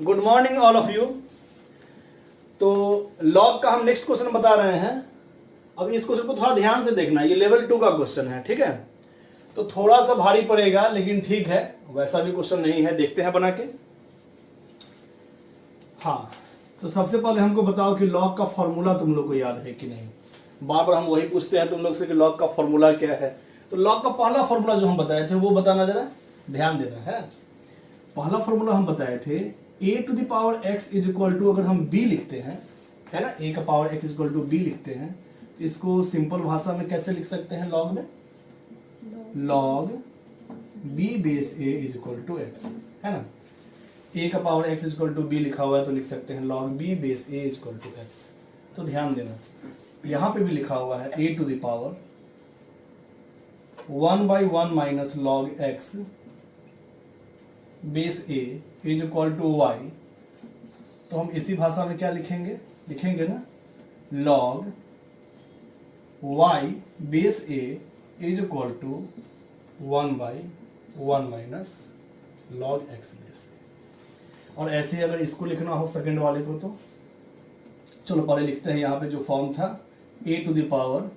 Good morning all of you. तो log का हम नेक्स्ट क्वेश्चन बता रहे हैं। अब इस क्वेश्चन को थोड़ा ध्यान से देखना है, ये लेवल 2 का क्वेश्चन है, ठीक है। तो थोड़ा सा भारी पड़ेगा लेकिन ठीक है, वैसा भी क्वेश्चन नहीं है। देखते हैं बना के। हाँ, तो सबसे पहले हमको बताओ कि लॉग का फॉर्मूला तुम लोग को याद है कि नहीं। बार बार हम वही पूछते हैं तुम लोग से कि लॉग का फॉर्मूला क्या है। तो लॉग का पहला फॉर्मूला जो हम बताए थे वो बताना, जरा ध्यान देना है। पहला फॉर्मूला हम बताए थे a⁴x इज इक्वल टू, अगर हम b लिखते हैं, है ना, a⁴x is equal to b लिखते हैं, तो इसको सिंपल भाषा में कैसे लिख सकते हैं लॉग में? Log b base a is equal to x, है ना। a⁴x is equal to b लिखा हुआ है तो लिख सकते हैं log b base a is equal to x। तो ध्यान देना, यहां पे भी लिखा हुआ है a⁴ 1/1 minus log x base a is equal to y। तो हम इसी भाषा में क्या लिखेंगे ना, log y base a is equal to 1/1 minus log x base a। और ऐसे ही अगर इसको लिखना हो सेकंड वाले को, तो चलो पहले लिखते हैं। यहाँ पे जो फॉर्म था a⁴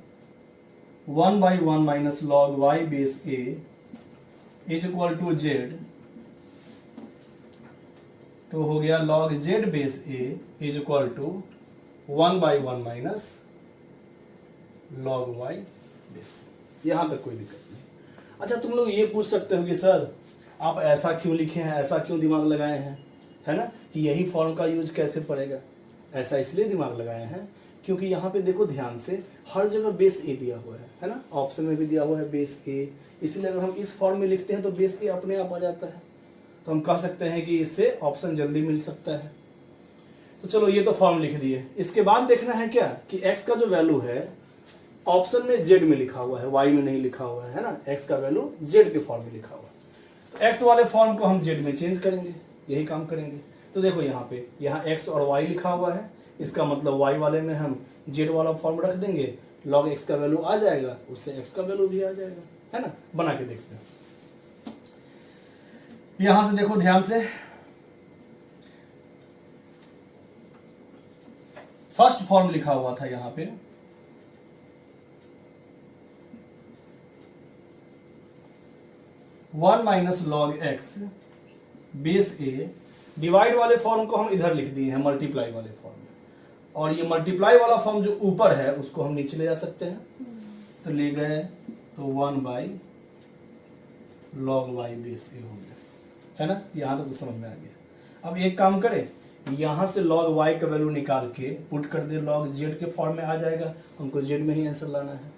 1/1 minus log y base a is equal to z, तो हो गया log z base a is equal to 1/1 minus log y base. यहां तक कोई दिक्कत नहीं। अच्छा, तुम लोग ये पूछ सकते हो कि सर आप ऐसा क्यों लिखे हैं, ऐसा क्यों दिमाग लगाए हैं, है ना, कि यही फॉर्म का यूज कैसे पड़ेगा। ऐसा इसलिए दिमाग लगाए हैं क्योंकि यहाँ पे देखो ध्यान से, हर जगह बेस ए दिया हुआ है ना, ऑप्शन में भी दिया हुआ है बेस ए। इसलिए अगर हम इस फॉर्म में लिखते हैं तो बेस ए अपने आप आ जाता है। तो हम कह सकते हैं कि इससे ऑप्शन जल्दी मिल सकता है। तो चलो ये तो फॉर्म लिख दिए। इसके बाद देखना है क्या कि x का जो वैल्यू है ऑप्शन में z में लिखा हुआ है, y में नहीं लिखा हुआ है ना। x का वैल्यू z के फॉर्म में लिखा हुआ है, तो x वाले फॉर्म को हम z में चेंज करेंगे, यही काम करेंगे। तो देखो यहाँ पे x और y लिखा हुआ है, इसका मतलब y वाले में हम z वाला फॉर्म रख देंगे, log x का वैल्यू आ जाएगा, उससे x का वैल्यू भी आ जाएगा, है ना। बना के देखते हैं। यहां से देखो ध्यान से, फर्स्ट फॉर्म लिखा हुआ था यहां पे 1 minus log x base a। Divide वाले फॉर्म को हम इधर लिख दिए हैं मल्टीप्लाई वाले फॉर्म में, और ये मल्टीप्लाई वाला फॉर्म जो ऊपर है उसको हम नीचे ले जा सकते हैं। तो ले गए तो 1/log y बेस a हो गया, है ना। यहां तक तो समझ में आ गया। अब एक काम करें, यहां से log y का वैल्यू निकाल के पुट कर दे, log z के फॉर्म में आ जाएगा, हमको z में ही आंसर लाना है।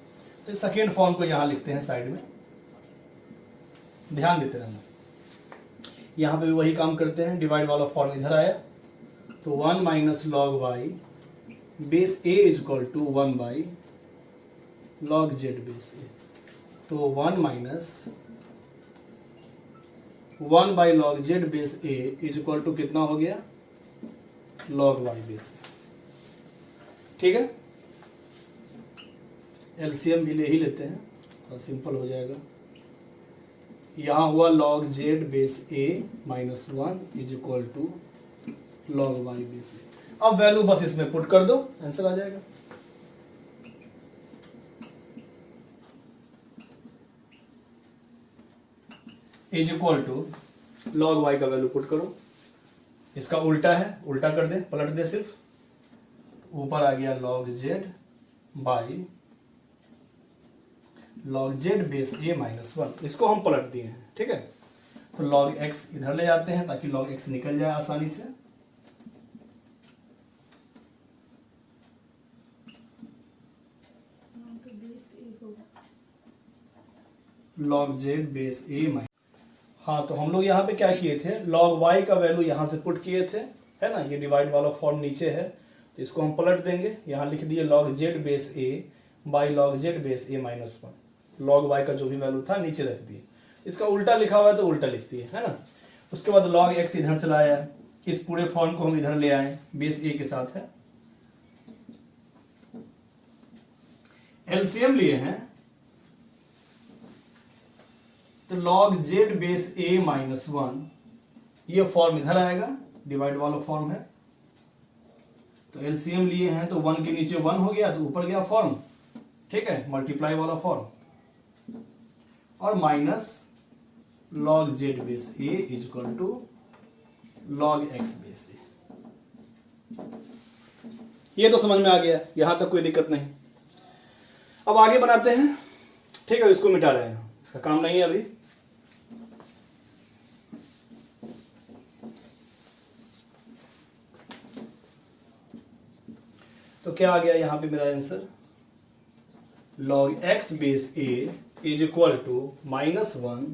तो सेकेंड फॉर्म को यहां लिखते हैं साइड में, ध्यान देते रहना। यहां पे भी वही काम करते हैं, डिवाइड वाला फॉर्म इधर आया तो 1 minus log y base a is equal to 1/log z base a। तो 1 minus 1/log z base a is equal to कितना हो गया, log y बेस a। ठीक है, एलसीएम भी ले ही लेते हैं तो सिंपल हो जाएगा। यहां हुआ log z base a minus 1 is equal to log y base a। अब वैल्यू बस इसमें पुट कर दो, आंसर आ जाएगा। Is equal to log y का वैल्यू पुट करो, इसका उल्टा है, उल्टा कर दे, पलट दे, सिर्फ ऊपर आ गया log z by log z base a minus 1, इसको हम पलट दिए हैं, ठीक है। तो log x इधर ले जाते हैं ताकि log x निकल जाए आसानी से। log z base a minus, हाँ, तो हम लोग यहाँ पे क्या किए थे, log y का वैल्यू यहाँ से पुट किए थे, है ना। ये डिवाइड वाला फॉर्म नीचे है तो इसको हम पलट देंगे। यहाँ लिख दिए log z base a by log z base a minus 1। log y का जो भी वैल्यू था नीचे रख दिए, इसका उल्टा लिखा हुआ है तो उल्टा लिख दिए, है ना। उसके बाद log x इधर चला आया, इस पूरे फॉर्म को हम इधर ले आए, बेस a के साथ है। एलसीएम लिए हैं तो log z base a minus 1 ये फॉर्म इधर आएगा डिवाइड वाला फॉर्म है, तो एलसीएम लिए हैं तो 1 के नीचे 1 हो गया तो ऊपर गया फॉर्म, ठीक है, मल्टीप्लाई वाला फॉर्म, और minus log z base a is equal to log x base a। ये तो समझ में आ गया, यहां तक कोई दिक्कत नहीं। अब आगे बनाते हैं, ठीक है, इसको मिटा रहे हैं, इसका काम नहीं है अभी। तो क्या आ गया यहां पे मेरा answer, log x base a is equal to -1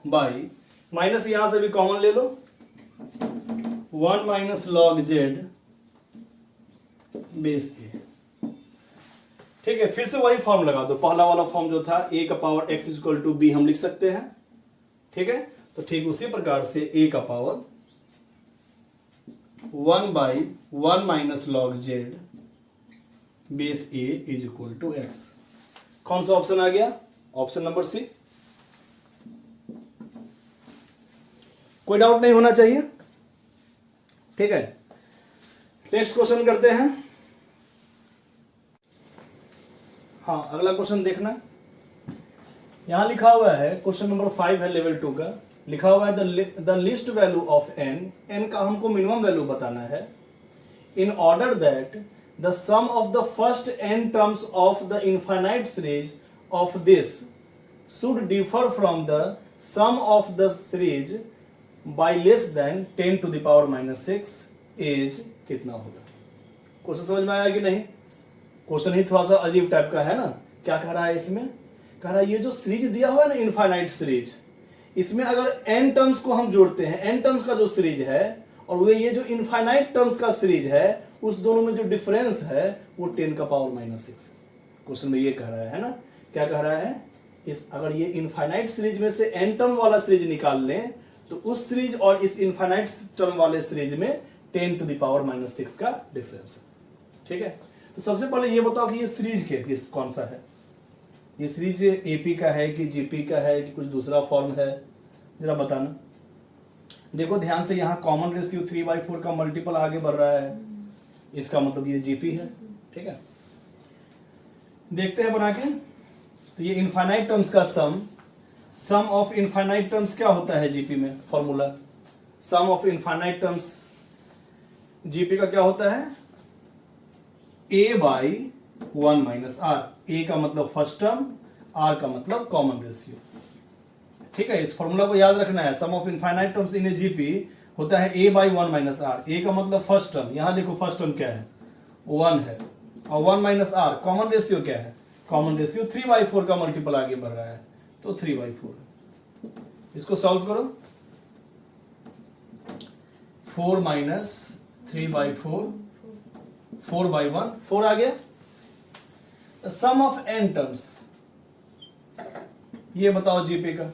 by, minus यहां से भी कॉमन ले लो, 1 minus log z base a। ठीक है, फिर से वही फॉर्म लगा दो, पहला वाला फॉर्म जो था a का power x equal to b हम लिख सकते हैं, ठीक है, तो ठीक उसी प्रकार से a का power 1 by 1 minus log z base a is equal to x। कौन सा ऑप्शन आ गया, ऑप्शन नंबर सी। कोई डाउट नहीं होना चाहिए, ठीक है। नेक्स्ट क्वेश्चन करते हैं। हाँ, अगला क्वेश्चन देखना, यहां लिखा हुआ है, क्वेश्चन नंबर 5 है लेवल 2 का, लिखा हुआ है the list value of n का हमको मिनिमम वैल्यू बताना है, in order that the sum of the first n terms of the infinite series of this should differ from the sum of the series by less than 10 to the power -6 is कितना होगा। Question समझ में आया कि नहीं? Question ही थोड़ा सा अजीब टाइप का है ना। क्या कह रहा है इसमें, कह रहा है ये जो सीरीज दिया हुआ है ना इनफाइनाइट सीरीज, इसमें अगर n टर्म्स को हम जोड़ते हैं, n टर्म्स का जो सीरीज है और वो ये जो इनफाइनाइट टर्म्स का सीरीज है, उस दोनों में जो डिफरेंस है वो 10 का पावर -6। क्वेश्चन में ये कह रहा है ना, क्या कह रहा है, इस अगर ये इनफाइनाइट सीरीज में से n टर्म वाला सीरीज निकाल लें तो उस सीरीज और इस इनफाइनाइट टर्म वाले सीरीज में 10 टू द पावर -6 का डिफरेंस है, ठीक है। तो सबसे पहले ये बताओ कि ये सीरीज कौन सा है, ये सीरीज एपी का है कि जीपी का है कि कुछ दूसरा फॉर्म है, जरा बताना। देखो ध्यान से, यहाँ कॉमन रेशियो 3/4 का मल्टीपल आगे बढ़ रहा है, इसका मतलब ये जीपी है, ठीक है। देखते हैं बना के, तो ये इनफाइनाइट टर्म्स का सम ऑफ इनफाइनाइट टर्म्स क्या होता है जीपी में, formula some of infinite terms GP का क्या होता है, a by 1 minus R. A का मतलब फर्स्ट टर्म, आर का मतलब कॉमन रेशियो, ठीक है। इस फॉर्मूला को याद रखना है, sum of infinite terms in a GP होता है a by 1 minus R. A का मतलब फर्स्ट टर्म, यहां देखो फर्स्ट टर्म क्या है, 1 है, और 1 माइनस आर कॉमन रेशियो क्या है, कॉमन रेशियो 3/4 का मल्टीपल आगे बढ़ रहा है तो 3/4। इसको सॉल्व करो, 4 माइनस 3/4, 4/1, 4 आ गया। सम ऑफ n टर्म्स, ये बताओ जीपी का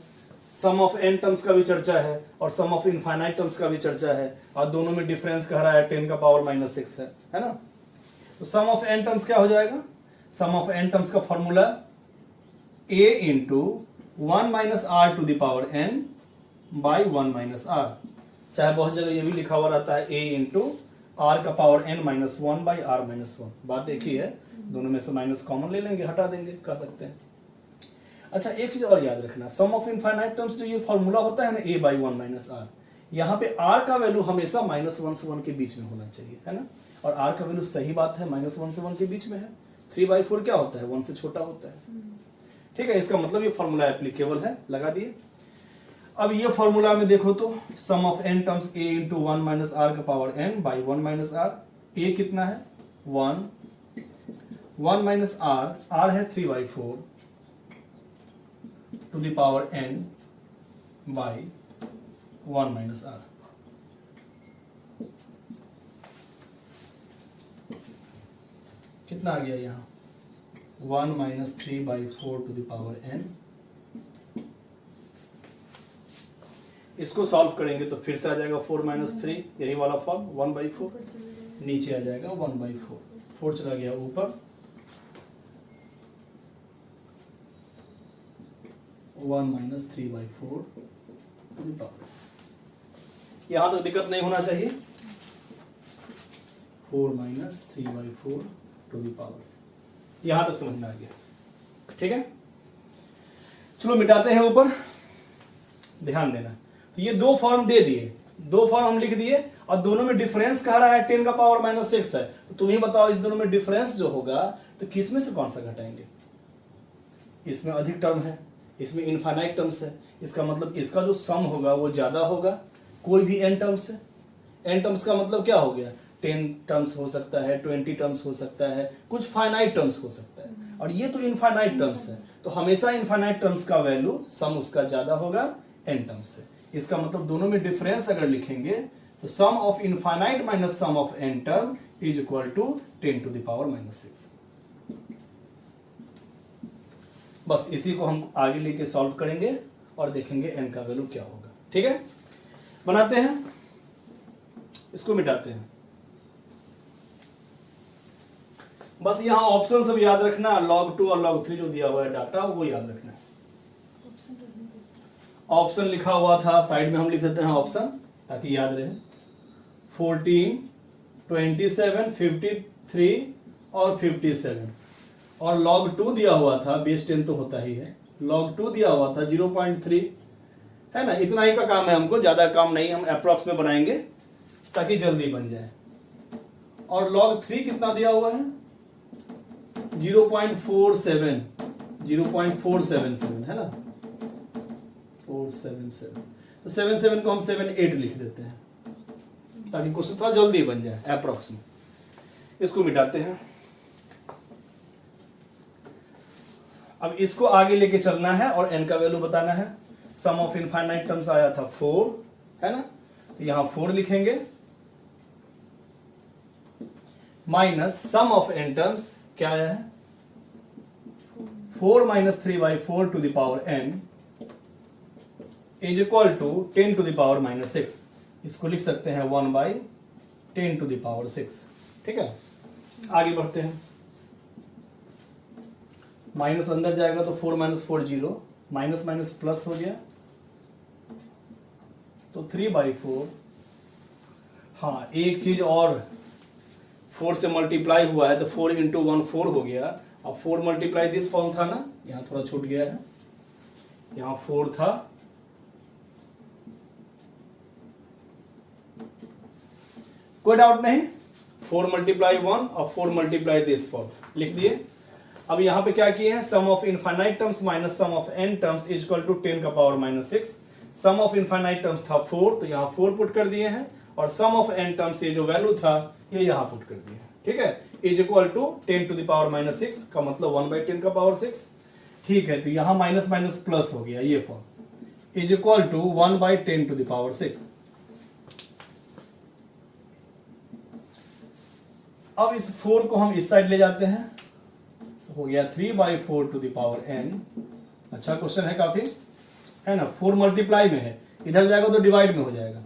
सम ऑफ n टर्म्स का भी चर्चा है और सम ऑफ इनफाइनाइट टर्म्स का भी चर्चा है, और दोनों में डिफरेंस कह रहा है 10 का पावर -6 है ना। तो सम ऑफ n टर्म्स क्या हो जाएगा, सम ऑफ n टर्म्स का formula a into 1 minus r to the power n by 1 minus r. चाहे बहुत जगह ये भी लिखा हुआ रहता है a इंटू आर का पावर n -1 बाई आर -1। बात एक ही है, दोनों में से माइनस कॉमन ले लेंगे, हटा देंगे, कह सकते हैं। अच्छा एक चीज और याद रखना, सम ऑफ इनफाइनाइट टर्म्स जो ये फॉर्मूला होता है ना a बाई 1 माइनस आर, यहाँ पे r का वैल्यू हमेशा -1 से 1 के बीच में होना चाहिए, है ना। और r का वैल्यू सही बात है -1 से 1 के बीच में है। 3/4 क्या होता है, 1 से छोटा होता है, ठीक है। इसका मतलब ये फॉर्मूला एप्लीकेबल है, लगा दिए। अब ये फॉर्मूला में देखो तो sum of n terms a into 1 minus r का power n by 1 minus r. a कितना है 1 माइनस आर है 3/4 to the power n by 1 minus r. कितना आ गया यहाँ 1 minus 3/4 to the power n। इसको सॉल्व करेंगे तो फिर से आ जाएगा 4 माइनस 3, यही वाला फॉर्म 1/4, नीचे आ जाएगा 1/4, 4 चला गया ऊपर, 1 माइनस 3/4 टू द पावर। यहां तक दिक्कत नहीं होना चाहिए। 4 माइनस 3/4 टू द पावर, यहां तक समझ में आ गया, ठीक है। चलो मिटाते हैं ऊपर, ध्यान देना। तो ये दो फॉर्म दे दिए, दो फॉर्म हम लिख दिए, और दोनों में डिफरेंस कह रहा है 10 का पावर -6 है। तो तुम ही बताओ इस दोनों में डिफरेंस जो होगा तो किस में से कौन सा घटाएंगे? इसमें अधिक टर्म है, इसमें इनफाइनाइट टर्म्स है, इसका मतलब इसका जो सम होगा वो ज्यादा होगा कोई भी n टर्म्स से। n टर्म्स का मतलब क्या हो गया? 10 टर्म्स हो सकता है, 20 टर्म्स हो सकता है, कुछ फाइनाइट टर्म्स हो सकता है, और ये तो इनफाइनाइट टर्म्स है। तो हमेशा इनफाइनाइट टर्म्स का वैल्यू सम उसका ज्यादा होगा n टर्म्स से। इसका मतलब दोनों में डिफरेंस अगर लिखेंगे तो sum of infinite minus sum of n term is equal to 10 to the power -6। बस इसी को हम आगे लेके सॉल्व करेंगे और देखेंगे n का वैल्यू क्या होगा, ठीक है। बनाते हैं, इसको मिटाते हैं। बस यहां ऑप्शन सब याद रखना, log 2 और log 3 जो दिया हुआ है डाटा वो याद रखना है। ऑप्शन लिखा हुआ था साइड में, हम लिख देते हैं ऑप्शन ताकि याद रहे। 14, 27, 53 और 57, और log 2 दिया हुआ था, बेस 10 तो होता ही है, log 2 दिया हुआ था 0.3, है ना। इतना ही का काम है हमको, ज्यादा काम नहीं, हम अप्रॉक्स में बनाएंगे ताकि जल्दी बन जाए। और log 3 कितना दिया हुआ है? 0.47, 0.477 है ना, 477। तो 77 को हम 78 लिख देते हैं ताकि क्वेश्चन थोड़ा जल्दी बन जाए अप्रॉक्स में। इसको मिटाते हैं। अब इसको आगे लेके चलना है और n का वैल्यू बताना है। सम ऑफ इनफाइनाइट टर्म्स आया था 4, है ना, तो यहां 4 लिखेंगे, minus sum of n terms क्या आया है? 4 minus 3/4 to the power n is equal to 10 to the power -6। इसको लिख सकते हैं 1/10 टू द पावर 6, ठीक है। आगे बढ़ते हैं। माइनस अंदर जाएगा तो 4 माइनस 4 0, माइनस माइनस प्लस हो गया तो 3/4। हाँ, एक चीज और, 4 से मल्टीप्लाई हुआ है तो 4 इंटू 1 4 हो गया। अब 4 मल्टीप्लाई दिस फॉर्म था ना, यहां थोड़ा छूट गया है, यहां 4 था, कोई डाउट नहीं। 4 मल्टीप्लाई 1 और 4 मल्टीप्लाई दिस फॉर्म लिख दिए। अब यहां पे क्या किए हैं? Sum of infinite terms minus sum of n terms is equal to 10 का power -6। Sum of infinite terms था 4, तो यहां 4 पुट कर दिए हैं, और सम ऑफ n टर्म्स ये जो वैल्यू था ये यहां पुट कर दिए हैं, ठीक है। Is equal to 10 to the power -6 का मतलब 1/10 का पावर 6, ठीक है। तो यहां माइनस माइनस प्लस हो गया, ये form is equal to 1/10 to the power 6। अब इस 4 को हम इस साइड ले जाते हैं, तो हो गया 3/4 टू द पावर n। अच्छा क्वेश्चन है काफी, है ना। 4 मल्टीप्लाई में है, इधर जाएगा तो डिवाइड में हो जाएगा।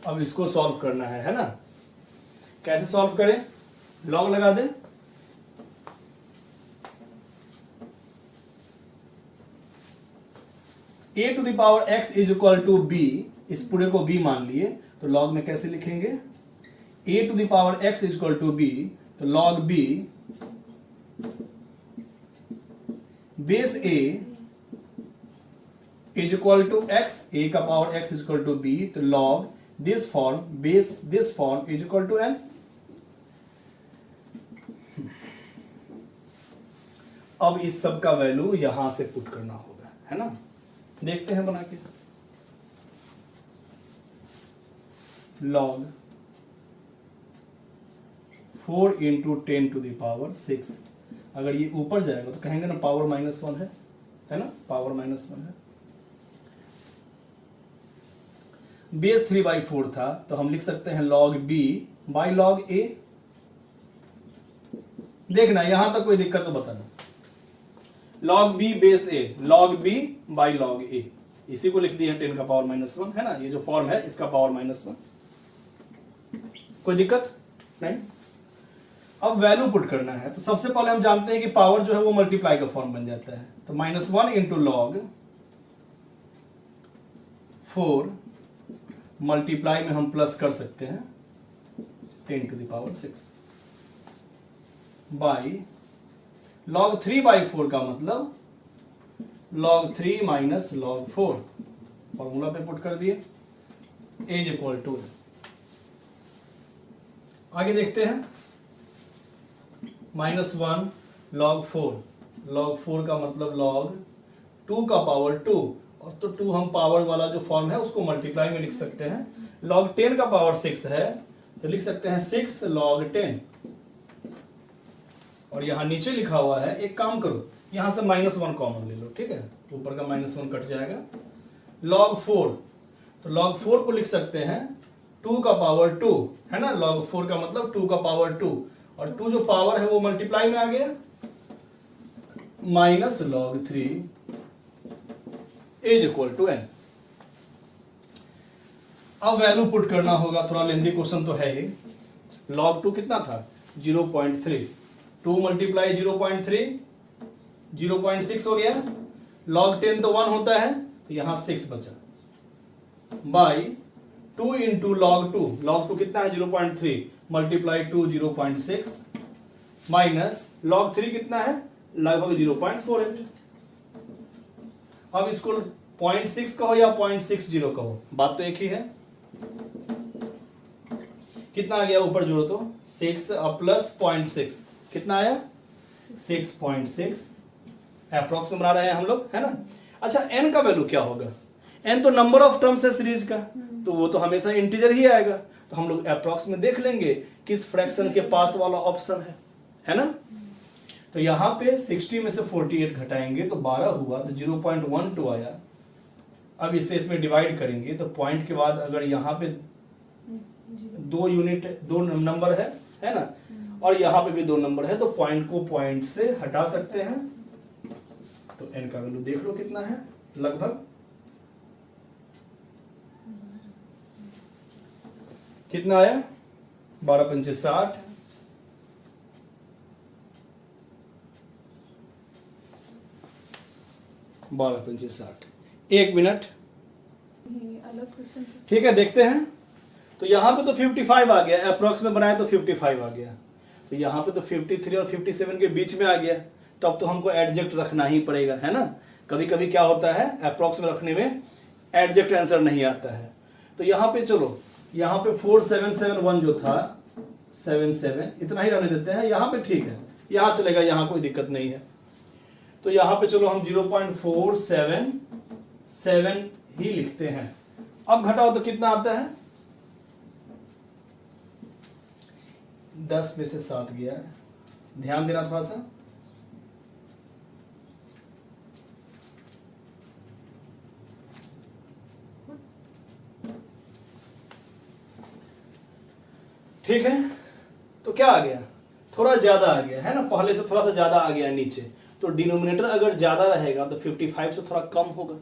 अब इसको सॉल्व करना है ना। कैसे सॉल्व करें? लॉग लगा दें, a to the power x is equal to b, इस पूरे को b मान लिए, तो लॉग में कैसे लिखेंगे? a to the power x is equal to b, तो log b base a is equal to x, a का power x is equal to b, तो log this form base this form is equal to n। अब इस सब का value यहां से put करना होगा, है ना। देखते हैं बना के। log 4 into 10 to the power 6, अगर ये ऊपर जाएगा तो कहेंगे ना पावर -1 है ना, पावर -1 है। बेस 3/4 था तो हम लिख सकते हैं log b by log a। देखना यहां तक कोई दिक्कत तो बताना। log b base a, log b by log a, इसी को लिख दिया 10 का पावर -1, है ना। ये जो फॉर्म है इसका पावर -1, कोई दिक्कत नहीं। अब वैल्यू पुट करना है, तो सबसे पहले हम जानते हैं कि पावर जो है वो मल्टीप्लाई का फॉर्म बन जाता है, तो -1 इंटू लॉग 4 मल्टीप्लाई में हम प्लस कर सकते हैं 10⁶ बाई log 3/4 का मतलब log 3 माइनस log 4 फॉर्मूला पे पुट कर दिए इज इक्वल टू। आगे देखते हैं -1 log 4 का मतलब log 2 का पावर 2 और तो 2 हम पावर वाला जो फॉर्म है उसको मल्टीप्लाई में लिख सकते हैं। log 10 का पावर 6 है तो लिख सकते हैं 6 log 10 और यहां नीचे लिखा हुआ है, एक काम करो यहां से -1 कॉमन ले लो, ठीक है, ऊपर का -1 कट जाएगा। log 4 तो log 4 को लिख सकते हैं 2 का पावर 2 है ना, log 4 का मतलब 2 का पावर 2 और 2 जो पावर है वो मल्टीप्लाई में आ गया minus log 3 is equal to n। अब वैल्यू पुट करना होगा, थोड़ा लेंदी क्वेश्चन तो है ही। log 2 कितना था 0.3, 2 मल्टीप्लाई 0.3 0.6 हो गया। log 10 तो 1 होता है तो यहां 6 बचा बाई 2 इंटू log 2 कितना है 0.3 मल्टीप्लाई 2 0.6 माइनस log 3 कितना है लगभग 0.48। अब इसको 0.6 कहो या 0.60 कहो, बात तो एक ही है। कितना आ गया ऊपर जोड़ो तो 6 प्लस 0.6 कितना आया 6.6 अप्रॉक्स में बना रहे हैं हम लोग, है ना। अच्छा n का वैल्यू क्या होगा, n तो नंबर ऑफ टर्म्स है सीरीज का, तो वो तो हमेशा इंटीजर ही आएगा, तो हम लोग अप्रॉक्स में देख लेंगे किस फ्रैक्शन के पास वाला ऑप्शन है ना। तो यहां पे 60 में से 48 घटाएंगे तो 12 हुआ तो 0.12 आया। अब इसे इसमें डिवाइड करेंगे तो पॉइंट के बाद अगर यहाँ पे 2 यूनिट 2 नंबर है ना, और यहाँ पे भी 2 नंबर है तो पॉइंट को पॉइंट से हटा सकते हैं। तो n का वैल्यू देख लो कितना है, लगभग कितना आया 12 पंचे 60 12 पंचे 60। 1 मिनट, ठीक है, देखते हैं। तो यहां पे तो 55 आ गया, अप्रॉक्स में बनाया तो 55 आ गया, तो यहां पे तो 53 और 57 के बीच में आ गया, तो अब तो हमको एडजेक्ट रखना ही पड़ेगा, है ना। कभी कभी क्या होता है अप्रॉक्स में रखने में एडजेक्ट आंसर नहीं आता है। तो यहां पे चलो, यहां पे 4771 जो था 77 इतना ही रहने देते हैं, यहां पे ठीक है, यहां चलेगा, यहां कोई दिक्कत नहीं है। तो यहां पे चलो हम 0.477 ही लिखते हैं। अब घटाओ तो कितना आता है 10 में से 7 गया, ध्यान देना थोड़ा सा। ठीक है, तो क्या आ गया, थोड़ा ज्यादा आ गया है ना, पहले से थोड़ा सा ज्यादा आ गया नीचे। तो डिनोमिनेटर अगर ज्यादा रहेगा तो 55 से थोड़ा कम होगा,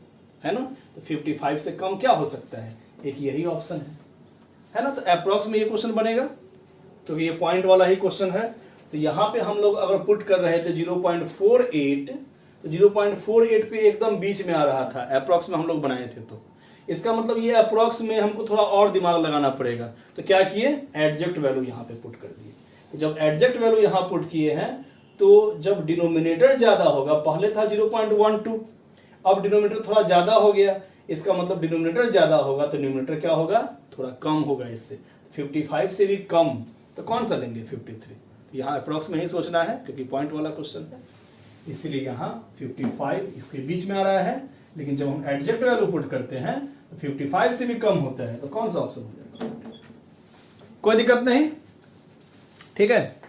है ना। तो 55 से कम क्या हो सकता है, एक यही ऑप्शन है ना। तो अप्रॉक्स में ये क्वेश्चन बनेगा क्योंकि ये पॉइंट वाला ही क्वेश्चन है। तो यहां पे हम लोग अगर पुट कर रहे थे 0.48 तो 0.48 पे एकदम बीच में आ रहा था, अप्रॉक्स में हम लोग बनाए थे, तो इसका मतलब ये अप्रॉक्स में हमको थोड़ा और दिमाग लगाना पड़ेगा। तो क्या किए, एडजेक्ट वैल्यू यहाँ पे पुट कर दिए। तो जब एडजेक्ट वैल्यू यहाँ पुट किए हैं तो जब डिनोमिनेटर ज्यादा होगा, पहले था 0.12, अब डिनोमिनेटर थोड़ा ज्यादा हो गया, इसका मतलब डिनोमिनेटर ज्यादा होगा तो न्यूमिनेटर क्या होगा, थोड़ा कम होगा इससे। 55 से भी कम तो कौन सा लेंगे 53। तो यहाँ अप्रॉक्स में ही सोचना है क्योंकि पॉइंट वाला क्वेश्चन है, इसीलिए यहाँ 55 इसके बीच में आ रहा है। लेकिन जब हम एडजेक्ट वैल्यू पुट करते हैं तो 55 से भी कम होता है, तो कौन सा ऑप्शन हो जाएगा, कोई दिक्कत नहीं, ठीक है।